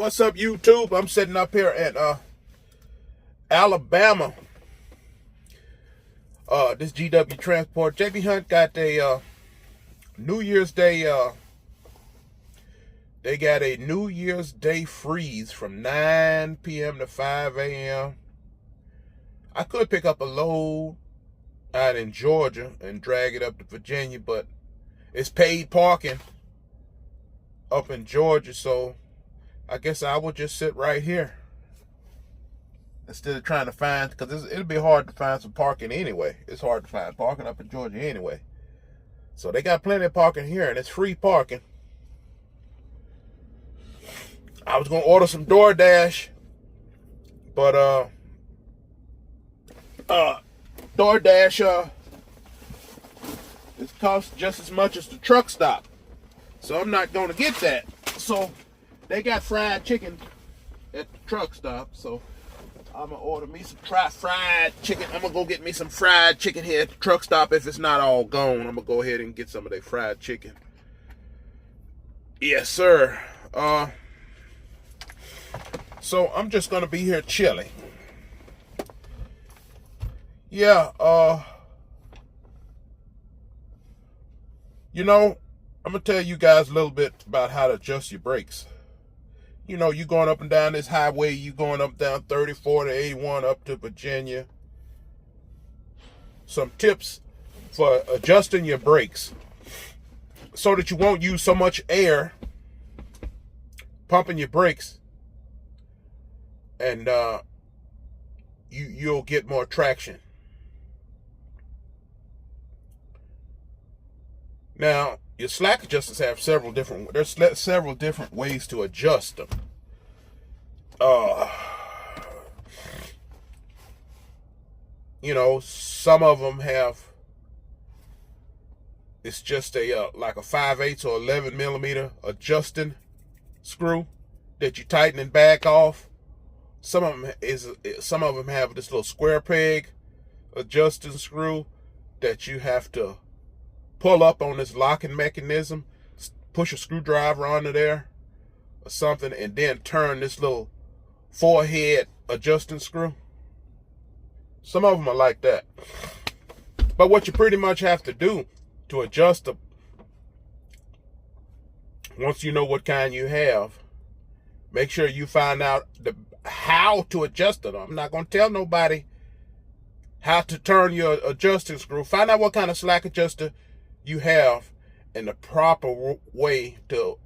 What's up, YouTube? I'm sitting up here at Alabama. This GW Transport. JB Hunt got a New Year's Day. They got a New Year's Day freeze from 9 p.m. to 5 a.m. I could pick up a load out in Georgia and drag it up to Virginia, but it's paid parking up in Georgia, so I guess I will just sit right here instead of trying to find, because it'll be hard to find some parking anyway. It's hard to find parking up in Georgia anyway. So they got plenty of parking here, and it's free parking. I was going to order some DoorDash, but DoorDash it costs just as much as the truck stop. So I'm not going to get that. So they got fried chicken at the truck stop, so I'm going to order me some fried chicken. I'm going to go get me some fried chicken here at the truck stop if it's not all gone. I'm going to go ahead and get some of their fried chicken. Yes, sir. So I'm just going to be here chilling. Yeah, you know, I'm going to tell you guys a little bit about how to adjust your brakes. You know, you going up and down this highway, you going up down 34 to 81 up to Virginia. Some tips for adjusting your brakes so that you won't use so much air pumping your brakes, and you'll get more traction. Now, your slack adjusters have several different ways to adjust them. You know, some of them have, it's just a like a 5/8 or 11 millimeter adjusting screw that you tighten and back off. Some of them have this little square peg adjusting screw that you have to pull up on this locking mechanism, push a screwdriver onto there or something, and then turn this little forehead adjusting screw. Some of them are like that. But what you pretty much have to do to adjust them, once you know what kind you have, make sure you find out how to adjust them. I'm not going to tell nobody how to turn your adjusting screw. Find out what kind of slack adjuster you have and the proper way to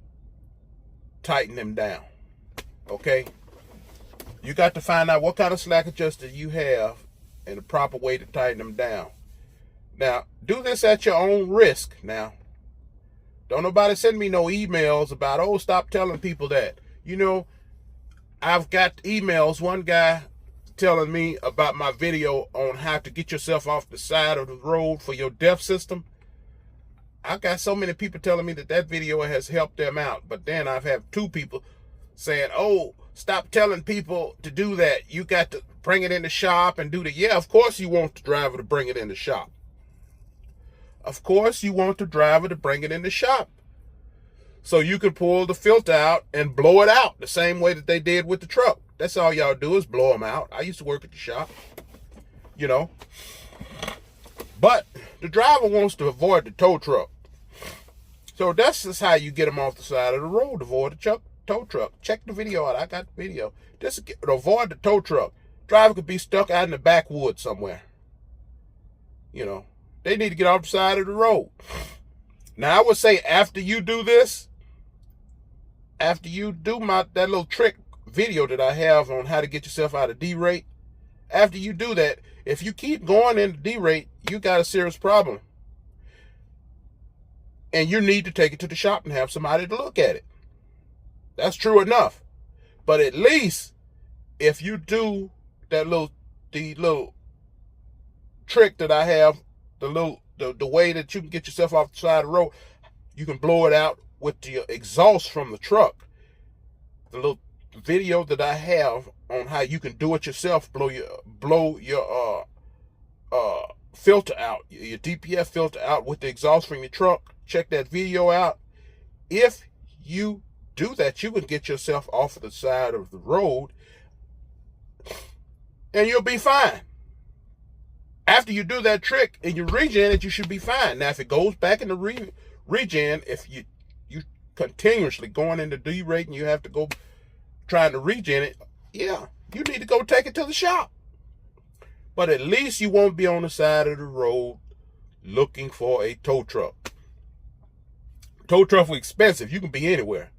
tighten them down. Okay? You got to find out what kind of slack adjuster you have and the proper way to tighten them down. Now, do this at your own risk. Now, don't nobody send me no emails about, oh, stop telling people that. You know, I've got emails, one guy telling me about my video on how to get yourself off the side of the road for your DEF system. I've got so many people telling me that video has helped them out. But then I've had 2 people saying, oh, stop telling people to do that. You got to bring it in the shop and do the, yeah, of course you want the driver to bring it in the shop. Of course you want the driver to bring it in the shop, so you can pull the filter out and blow it out the same way that they did with the truck. That's all y'all do is blow them out. I used to work at the shop, you know. But the driver wants to avoid the tow truck. So that's just how you get them off the side of the road, avoid the tow truck. Check the video out. I got the video. Just to avoid the tow truck. Driver could be stuck out in the backwoods somewhere. You know, they need to get off the side of the road. Now, I would say after you do this, after you do that little trick video that I have on how to get yourself out of D-rate, after you do that, if you keep going into D-rate, you got a serious problem. And you need to take it to the shop and have somebody to look at it. That's true enough. But at least if you do the little trick that I have, the way that you can get yourself off the side of the road, you can blow it out with the exhaust from the truck. The little video that I have on how you can do it yourself, blow your filter out, your DPF filter out with the exhaust from your truck. Check that video out. If you do that, you can get yourself off of the side of the road and you'll be fine. After you do that trick and you regen it, you should be fine. Now, if it goes back into regen, if you continuously going into derate and you have to go trying to regen it, yeah, you need to go take it to the shop. But at least you won't be on the side of the road looking for a tow truck. Tow truck is expensive. You can be anywhere.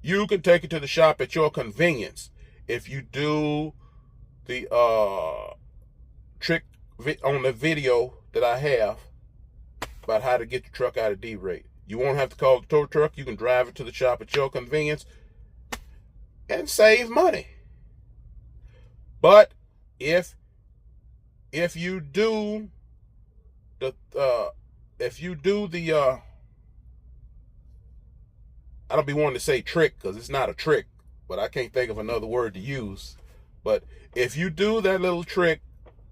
You can take it to the shop at your convenience. If you do the trick on the video that I have about how to get your truck out of derate. You won't have to call the tow truck. You can drive it to the shop at your convenience and save money. But if you do the I don't be wanting to say trick because it's not a trick, but I can't think of another word to use. But if you do that little trick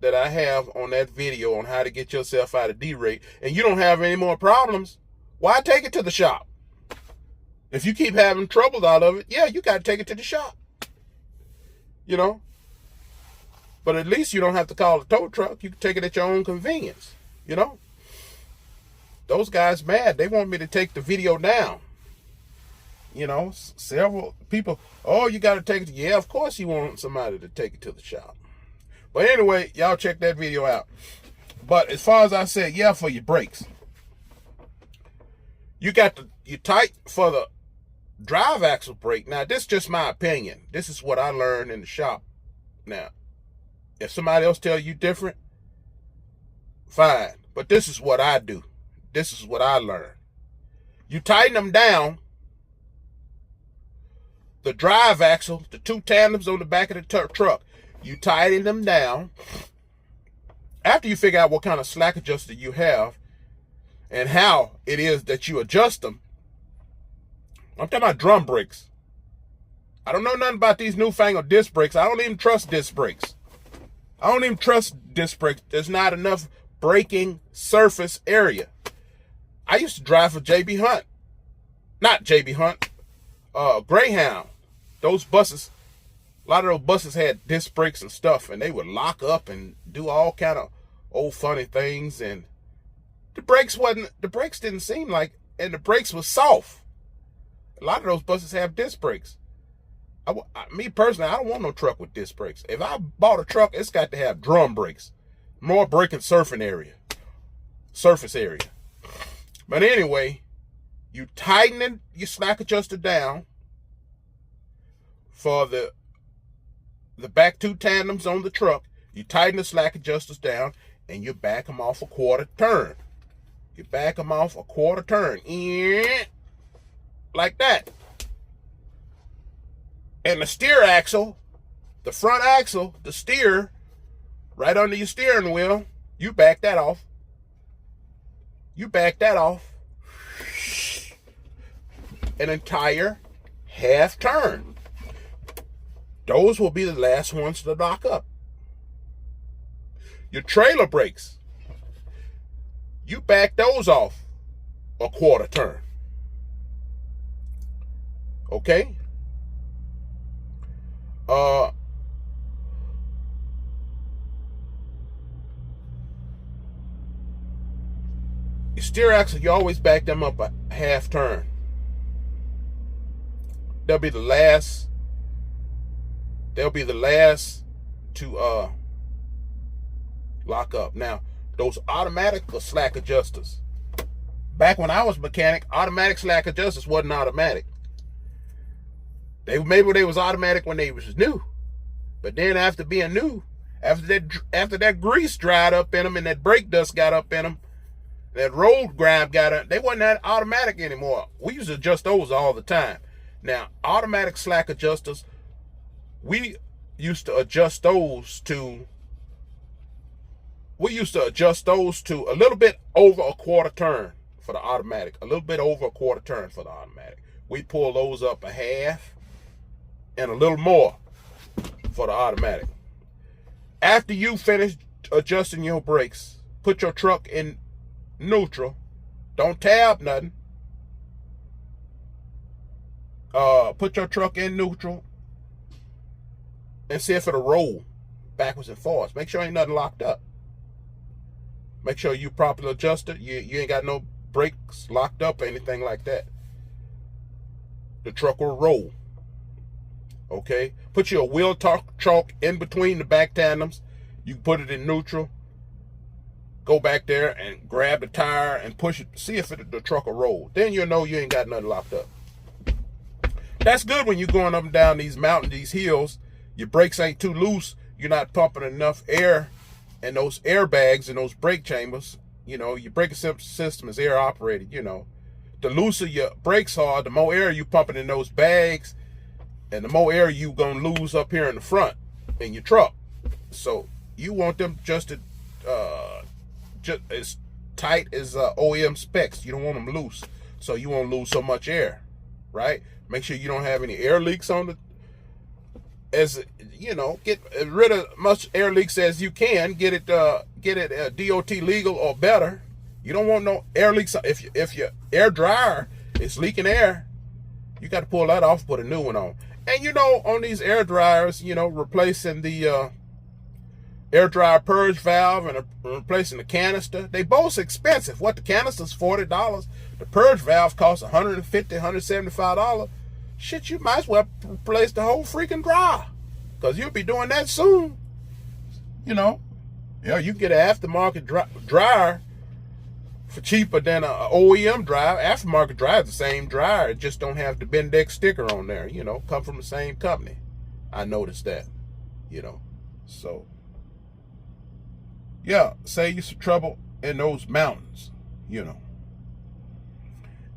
that I have on that video on how to get yourself out of derate and you don't have any more problems, why take it to the shop? If you keep having troubles out of it, yeah, you got to take it to the shop. You know? But at least you don't have to call a tow truck. You can take it at your own convenience. You know? Those guys mad. They want me to take the video down. You know, several people, oh, you got to take it. Yeah, of course you want somebody to take it to the shop. But anyway, y'all check that video out. But as far as I said, yeah, for your brakes. You tight for the drive axle brake. Now, this is just my opinion. This is what I learned in the shop. Now, if somebody else tell you different, fine. But this is what I do. This is what I learned. You tighten them down. The drive axle, the two tandems on the back of the truck, you tighten them down. After you figure out what kind of slack adjuster you have and how it is that you adjust them, I'm talking about drum brakes. I don't know nothing about these newfangled disc brakes. I don't even trust disc brakes. I don't even trust disc brakes. There's not enough braking surface area. I used to drive for JB Hunt. Not JB Hunt. Greyhound. Those buses, a lot of those buses had disc brakes and stuff, and they would lock up and do all kind of old funny things. And the brakes didn't seem like, and the brakes was soft. A lot of those buses have disc brakes. Me personally, I don't want no truck with disc brakes. If I bought a truck, it's got to have drum brakes, more braking surface area. But anyway, you tighten your slack adjuster down for the back two tandems on the truck. You tighten the slack adjusters down and you back them off a quarter turn. You back them off a quarter turn. Like that. And the steer axle, the front axle, the steer, right under your steering wheel, you back that off. You back that off. An entire half turn. Those will be the last ones to lock up. Your trailer brakes, you back those off a quarter turn. Okay? Your steer axle, you always back them up a half turn. They'll be the last to lock up. Now, those automatic slack adjusters. Back when I was mechanic, automatic slack adjusters wasn't automatic. Maybe they was automatic when they was new. But then after being new, after that grease dried up in them and that brake dust got up in them, that road grime got up, they wasn't that automatic anymore. We used to adjust those all the time. Now, automatic slack adjusters, we used to adjust those to a little bit over a quarter turn for the automatic. A little bit over a quarter turn for the automatic. We pull those up a half and a little more for the automatic. After you finish adjusting your brakes, put your truck in neutral. Don't tab nothing. Put your truck in neutral and see if it'll roll backwards and forwards. Make sure ain't nothing locked up. Make sure you properly adjusted. You ain't got no brakes locked up or anything like that. The truck will roll. Okay? Put your wheel chalk in between the back tandems. You put it in neutral. Go back there and grab the tire and push it. See if the truck will roll. Then you'll know you ain't got nothing locked up. That's good when you're going up and down these mountains, these hills. Your brakes ain't too loose. You're not pumping enough air in those airbags and those brake chambers. You know, your braking system is air operated, you know. The looser your brakes are, the more air you pumping in those bags, and the more air you gonna lose up here in the front in your truck. So you want them just as tight as OEM specs. You don't want them loose, so you won't lose so much air, right? Make sure you don't have any air leaks on the. As you know, get rid of much air leaks as you can. Get it DOT legal or better. You don't want no air leaks. If your air dryer is leaking air, you got to pull that off, put a new one on. And you know, on these air dryers, you know, replacing the air dryer purge valve and replacing the canister, they both expensive. What, the canister's $40, the purge valve costs $150, $175. Shit, you might as well replace the whole freaking dryer, because you'll be doing that soon. You know, you get an aftermarket dryer for cheaper than an OEM dryer. Aftermarket dryer is the same dryer, it just don't have the Bendix sticker on there. You know, come from the same company. I noticed that. You know, so yeah, save you some trouble in those mountains. You know.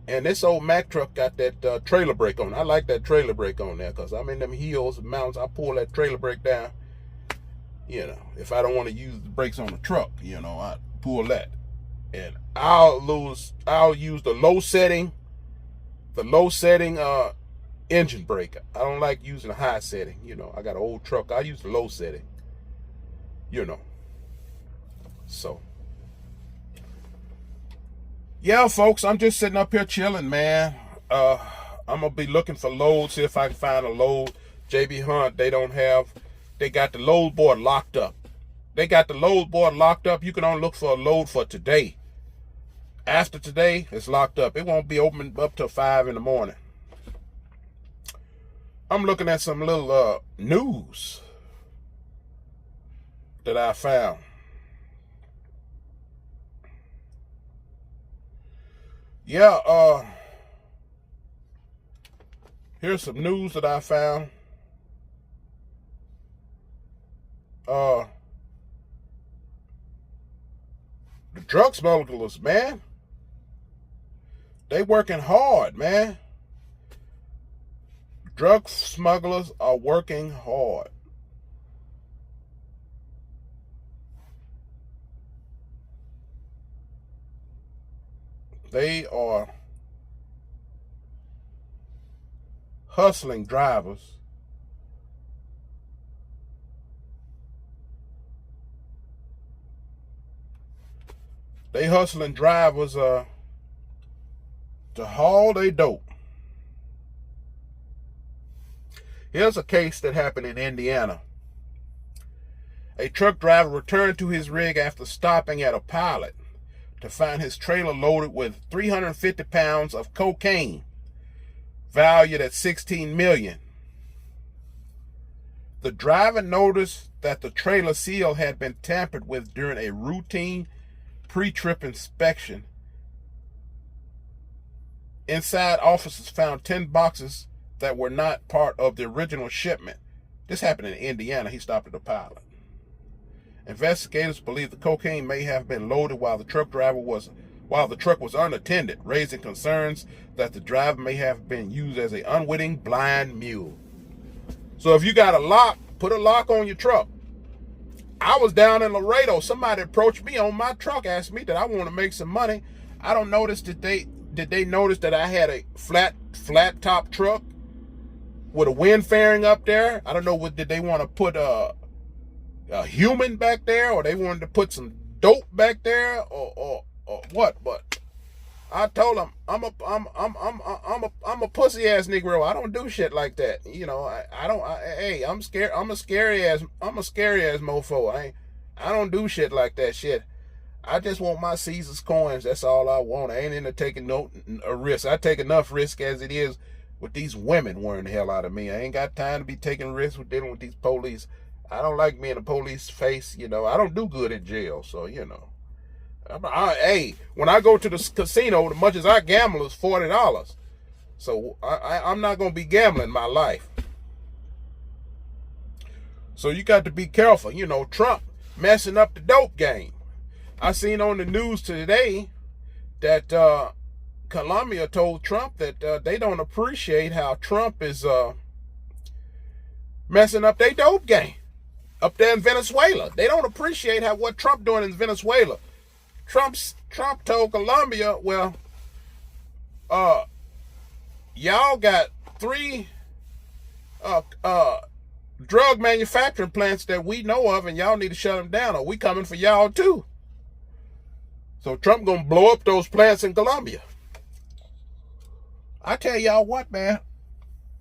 And this old Mack truck got that trailer brake on. I like that trailer brake on there, because I'm in them hills and mountains. I pull that trailer brake down. You know, if I don't want to use the brakes on the truck, you know, I pull that. And I'll use the low setting engine brake. I don't like using a high setting. You know, I got an old truck. I use the low setting. You know. So. Yeah, folks, I'm just sitting up here chilling, man. I'm going to be looking for loads, see if I can find a load. JB Hunt, they got the load board locked up. They got the load board locked up. You can only look for a load for today. After today, it's locked up. It won't be open up till 5 in the morning. I'm looking at some little news that I found. Yeah, here's some news that I found. The drug smugglers, man, they working hard, man. Drug smugglers are working hard. They are hustling drivers to haul their dope. Here's a case that happened in Indiana. A truck driver returned to his rig after stopping at a pilot to find his trailer loaded with 350 pounds of cocaine, valued at $16 million. The driver noticed that the trailer seal had been tampered with during a routine pre-trip inspection. Inside, officers found 10 boxes that were not part of the original shipment. This happened in Indiana. He stopped at a pilot. Investigators believe the cocaine may have been loaded while the truck was unattended, raising concerns that the driver may have been used as an unwitting blind mule. So if you got a lock, put a lock on your truck. I was down in Laredo. Somebody approached me on my truck, asked me that I want to make some money. I don't notice did they notice that I had a flat top truck with a wind fairing up there? I don't know, did they want to put a human back there, or they wanted to put some dope back there, or what? But I told him I'm a pussy ass Negro. I don't do shit like that. You know, I don't. Hey, I'm scared. I'm a scary ass mofo. I don't do shit like that shit. I just want my Caesar's coins. That's all I want. I ain't into taking a risk. I take enough risk as it is with these women worrying the hell out of me. I ain't got time to be taking risks with dealing with these police. I don't like being a police face. You know, I don't do good in jail. So, you know. Hey, when I go to the casino, as much as I gamble is $40. So I'm not going to be gambling my life. So you got to be careful. You know, Trump messing up the dope game. I seen on the news today that Colombia told Trump that they don't appreciate how Trump is messing up their dope game up there in Venezuela. They don't appreciate what Trump doing in Venezuela. Trump told Colombia, well, y'all got 3 drug manufacturing plants that we know of, and y'all need to shut them down, or we coming for y'all too. So Trump gonna blow up those plants in Colombia. I tell y'all what, man,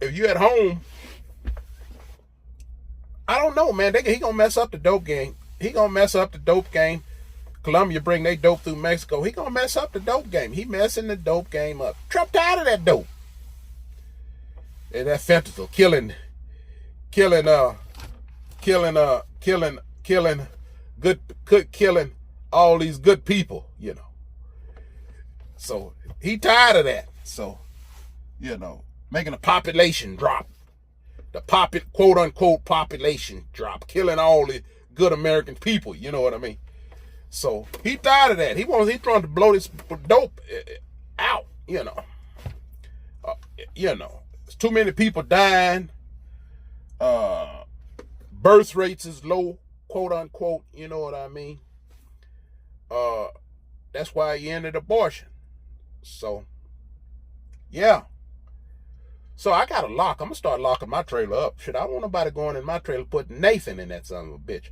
if you at home, I don't know, man, he gonna mess up the dope game. He gonna mess up the dope game. Colombia bring their dope through Mexico. He gonna mess up the dope game. He messing the dope game up. Trump tired of that dope. And that fentanyl killing all these good people, you know. So he tired of that. So, you know, making a population drop. The quote unquote population drop, killing all the good American people, you know what I mean? So he tired of that. He's trying to blow this dope out, you know. There's too many people dying. Birth rates is low, quote unquote, you know what I mean? That's why he ended abortion. So, yeah. So I got a lock. I'm going to start locking my trailer up. Shit, I don't want nobody going in my trailer putting Nathan in that son of a bitch.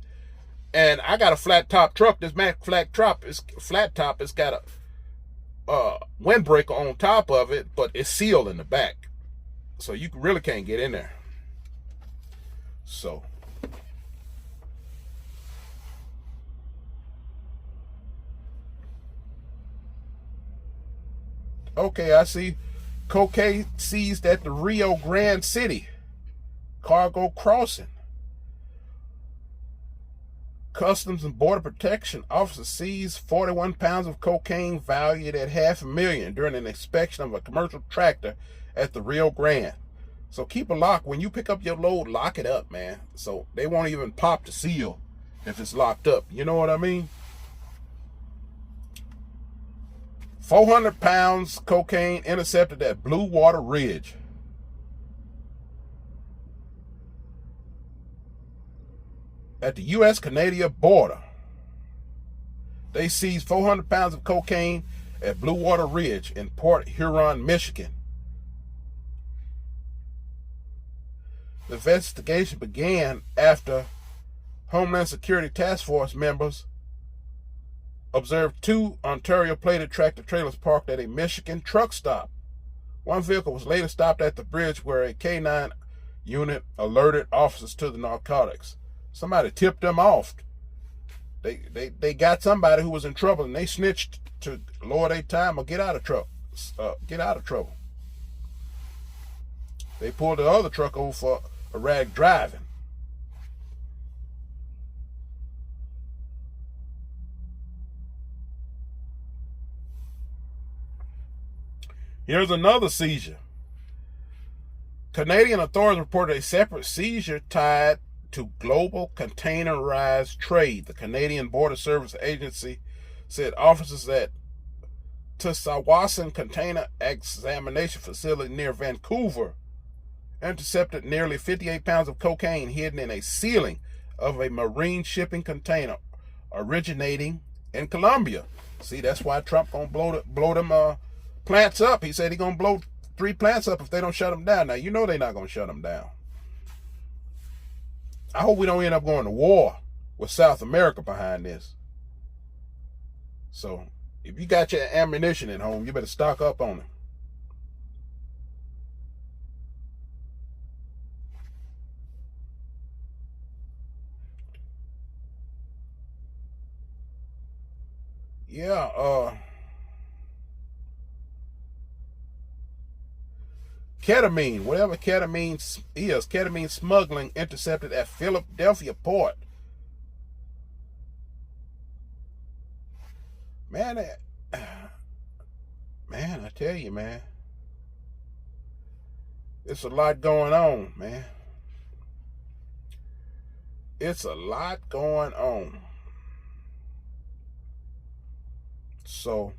And I got a flat top truck. This Mack flat top. It's got a windbreaker on top of it, but it's sealed in the back. So you really can't get in there. So. Okay, I see cocaine seized at the Rio Grande City cargo crossing. Customs and Border Protection officers seized 41 pounds of cocaine valued at $500,000 during an inspection of a commercial tractor at the Rio Grande. So keep a lock. When you pick up your load, lock it up, man. So they won't even pop the seal if it's locked up. You know what I mean? 400 pounds cocaine intercepted at Blue Water Ridge. At the U.S.-Canadian border, they seized 400 pounds of cocaine at Blue Water Ridge in Port Huron, Michigan. The investigation began after Homeland Security Task Force members observed 2 Ontario-plated tractor-trailers parked at a Michigan truck stop. One vehicle was later stopped at the bridge where a K-9 unit alerted officers to the narcotics. Somebody tipped them off. They got somebody who was in trouble, and they snitched to lower their time or get out of trouble. They pulled the other truck over for erratic driving. Here's another seizure. Canadian authorities reported a separate seizure tied to global containerized trade. The Canadian Border Service Agency said officers at Tussawassen Container Examination Facility near Vancouver intercepted nearly 58 pounds of cocaine hidden in a ceiling of a marine shipping container originating in Colombia. See, that's why Trump gonna blow them plants up. He said he's gonna blow 3 plants up if they don't shut them down. Now, you know they're not gonna shut them down. I hope we don't end up going to war with South America behind this. So, If you got your ammunition at home, you better stock up on it. Yeah, ketamine, whatever ketamine is, ketamine smuggling intercepted at Philadelphia port. Man, man, I tell you, man, it's a lot going on, man. It's a lot going on. So,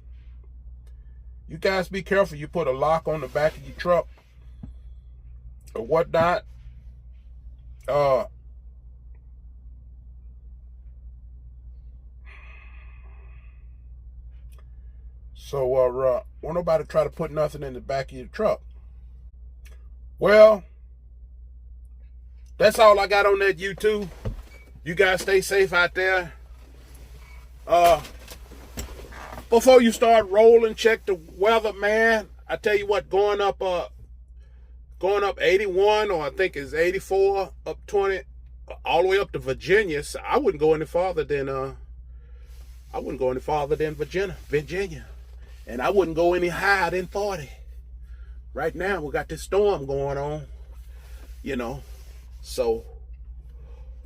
you guys be careful. You put a lock on the back of your truck or whatnot. So, won't nobody try to put nothing in the back of your truck. Well, that's all I got on that YouTube. You guys stay safe out there. Before you start rolling, check the weather, man. I tell you what, going up 81, or I think it's 84, up 20, all the way up to Virginia. So I wouldn't go any farther than Virginia. And I wouldn't go any higher than 40. Right now, we got this storm going on, So,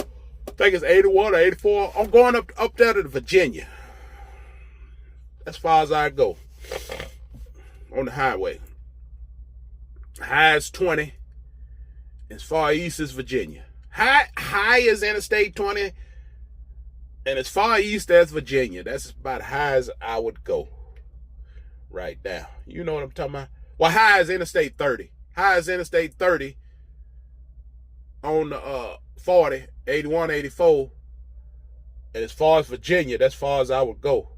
I think it's 81 or 84. I'm going up there to Virginia. As far as I go on the highway. High is 20. As far east as Virginia. High is Interstate 20. And as far east as Virginia. That's about high as I would go. Right now. You know what I'm talking about? Well, high is Interstate 30. High is Interstate 30 on the 40, 81, 84. And as far as Virginia, that's as far as I would go.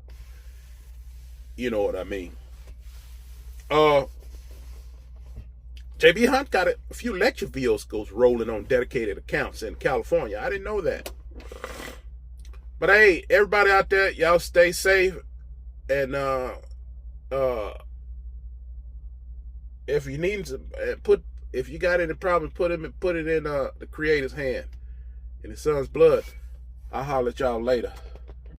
You know what I mean? JB Hunt got a few lecture vehicles rolling on dedicated accounts in California. I didn't know that. But hey, everybody out there, y'all stay safe. And if you need to if you got any problems, put it in the Creator's hand, in His Son's blood. I'll holler at y'all later.